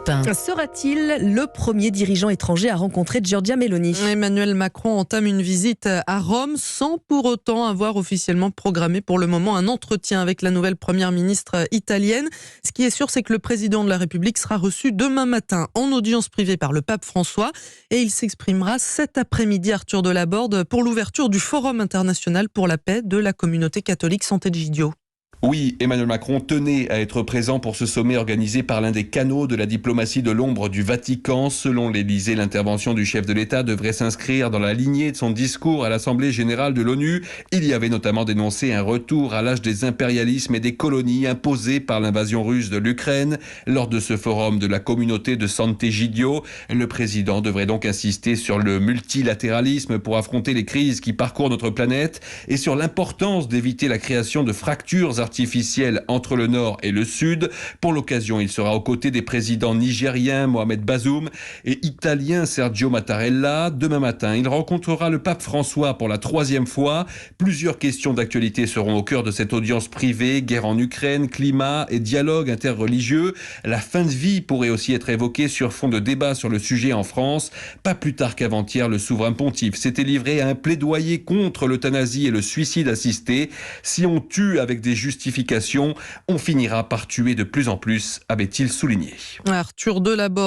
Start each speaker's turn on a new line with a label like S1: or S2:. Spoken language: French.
S1: Europe 1.
S2: Sera-t-il le premier dirigeant étranger à rencontrer Giorgia Meloni ?
S3: Emmanuel Macron entame une visite à Rome sans pour autant avoir officiellement programmé pour le moment un entretien avec la nouvelle première ministre italienne. Ce qui est sûr, c'est que le président de la République sera reçu demain matin en audience privée par le pape François et il s'exprimera cet après-midi, Arthur Delaborde, pour l'ouverture du Forum international pour la paix de la communauté catholique Sant'Egidio.
S4: Oui, Emmanuel Macron tenait à être présent pour ce sommet organisé par l'un des canaux de la diplomatie de l'ombre du Vatican. Selon l'Élysée, l'intervention du chef de l'État devrait s'inscrire dans la lignée de son discours à l'Assemblée générale de l'ONU. Il y avait notamment dénoncé un retour à l'âge des impérialismes et des colonies imposées par l'invasion russe de l'Ukraine. Lors de ce forum de la communauté de Sant'Egidio, le président devrait donc insister sur le multilatéralisme pour affronter les crises qui parcourent notre planète et sur l'importance d'éviter la création de fractures artificielle entre le Nord et le Sud. Pour l'occasion, il sera aux côtés des présidents nigériens Mohamed Bazoum et italien Sergio Mattarella. Demain matin, il rencontrera le pape François pour la 3e fois. Plusieurs questions d'actualité seront au cœur de cette audience privée. Guerre en Ukraine, climat et dialogue interreligieux. La fin de vie pourrait aussi être évoquée sur fond de débat sur le sujet en France. Pas plus tard qu'avant-hier, le souverain pontife s'était livré à un plaidoyer contre l'euthanasie et le suicide assisté. Si on tue avec des justifications, on finira par tuer de plus en plus, avait-il souligné.
S3: Arthur Delaborde.